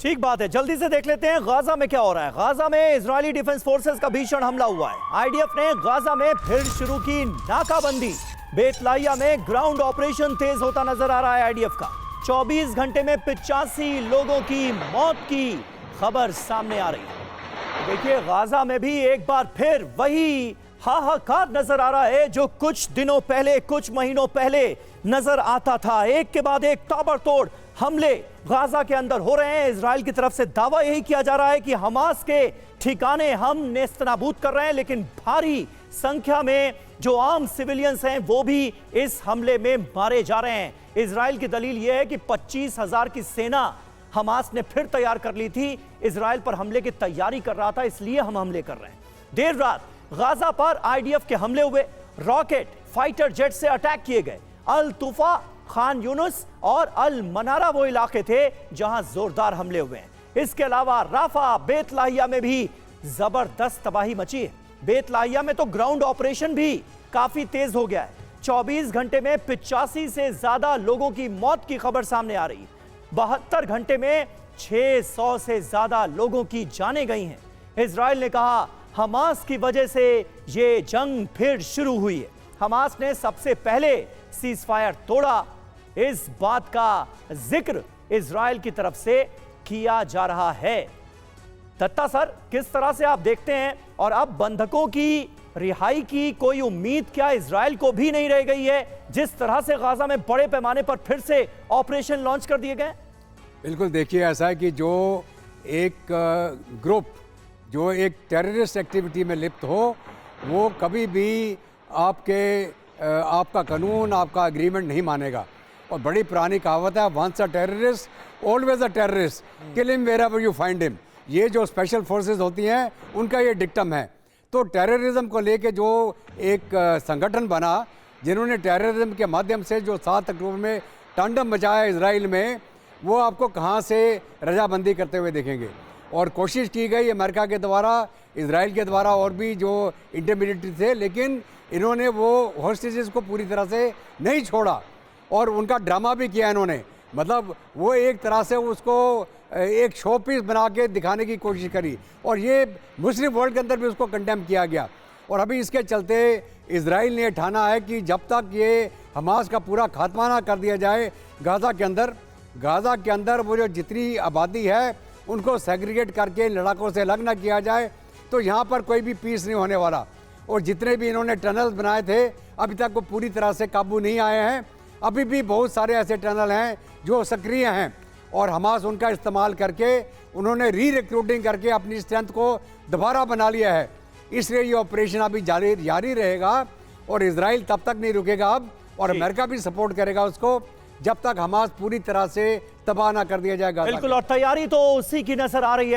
ठीक बात है, जल्दी से देख लेते हैं गाजा में क्या हो रहा है। गाजा में इजरायली डिफेंस फोर्सेस का भीषण हमला हुआ है। आईडीएफ ने गाजा में फिर शुरू की नाकाबंदी। बेतलाहिया में ग्राउंड ऑपरेशन तेज होता नजर आ रहा है आईडीएफ का। 24 घंटे में 85 लोगों की मौत की खबर सामने आ रही है। देखिए, गाजा में भी एक बार फिर वही हाहाकार नजर आ रहा है जो कुछ दिनों पहले, कुछ महीनों पहले नजर आता था। एक के बाद एक ताबड़तोड़ हमले गाजा के अंदर हो रहे हैं। इजराइल की तरफ से दावा यही किया जा रहा है कि हमास के ठिकाने हम नेस्तनाबूद कर रहे हैं, लेकिन भारी संख्या में जो आम सिविलियंस हैं वो भी इस हमले में मारे जा रहे हैं। इजराइल की दलील यह है कि 25,000 की सेना हमास ने फिर तैयार कर ली थी। इजराइल पर हमले की तैयारी कर रहा था, इसलिए हम हमले कर रहे हैं। देर रात गाजा पर आईडीएफ के हमले हुए, रॉकेट फाइटर जेट से अटैक किए गए। अल तुफा, खान यूनुस और अल मनारा वो इलाके थे जहां जोरदार हमले हुए हैं। इसके अलावा राफा, बेतलाहिया में भी जबरदस्त तबाही मची है। बेतलाहिया में तो ग्राउंड ऑपरेशन भी काफी तेज हो गया है। 24 घंटे में 85 से ज्यादा लोगों की मौत की खबर सामने आ रही है। 72 घंटे में 600 से ज्यादा लोगों की जानें गई हैं। इजराइल ने कहा हमास की वजह से ये जंग फिर शुरू हुई है। हमास ने सबसे पहले सीजफायर तोड़ा। इस बात का जिक्र इजराइल की तरफ से किया जा रहा है। दत्ता सर, किस तरह से आप देखते हैं, और अब बंधकों की रिहाई की कोई उम्मीद क्या इजराइल को भी नहीं रह गई है, जिस तरह से गाजा में बड़े पैमाने पर फिर से ऑपरेशन लॉन्च कर दिए गए? बिल्कुल, देखिए, ऐसा है कि जो एक ग्रुप जो एक टेररिस्ट एक्टिविटी में लिप्त हो, वो कभी भी आपका कानून, आपका एग्रीमेंट नहीं मानेगा। और बड़ी पुरानी कहावत है, once a terrorist always a terrorist, kill him wherever you find him. ये जो स्पेशल फोर्सेस होती हैं उनका ये डिक्टम है। तो टेररिज्म को लेके जो एक संगठन बना, जिन्होंने टेररिज्म के माध्यम से जो 7 अक्टूबर में तांडव मचाया इजराइल में, वो आपको कहाँ से रजाबंदी करते हुए देखेंगे। और कोशिश की गई अमेरिका के द्वारा, इजराइल के द्वारा, और भी जो इंटरमीडिएट थे, लेकिन इन्होंने वो हॉस्टेजेस को पूरी तरह से नहीं छोड़ा और उनका ड्रामा भी किया इन्होंने। मतलब वो एक तरह से उसको एक शो पीस बना के दिखाने की कोशिश करी, और ये मुस्लिम वर्ल्ड के अंदर भी उसको कंडेम किया गया। और अभी इसके चलते इजराइल ने ठाना है कि जब तक ये हमास का पूरा खात्मा ना कर दिया जाए गाज़ा के अंदर वो जो जितनी आबादी है उनको सेग्रीगेट करके लड़ाकों से अलग ना किया जाए, तो यहाँ पर कोई भी पीस नहीं होने वाला। और जितने भी इन्होंने टनल बनाए थे, अभी तक वो पूरी तरह से काबू नहीं आए हैं। अभी भी बहुत सारे ऐसे टनल हैं जो सक्रिय हैं, और हमास उनका इस्तेमाल करके उन्होंने री-रिक्रूटिंग करके अपनी स्ट्रेंथ को दोबारा बना लिया है। इसलिए ये ऑपरेशन अभी जारी रहेगा, और इजराइल तब तक नहीं रुकेगा अब, और अमेरिका भी सपोर्ट करेगा उसको, जब तक हमास पूरी तरह से तबाह ना कर दिया जाएगा। बिल्कुल, और तैयारी तो उसी की नजर आ रही है।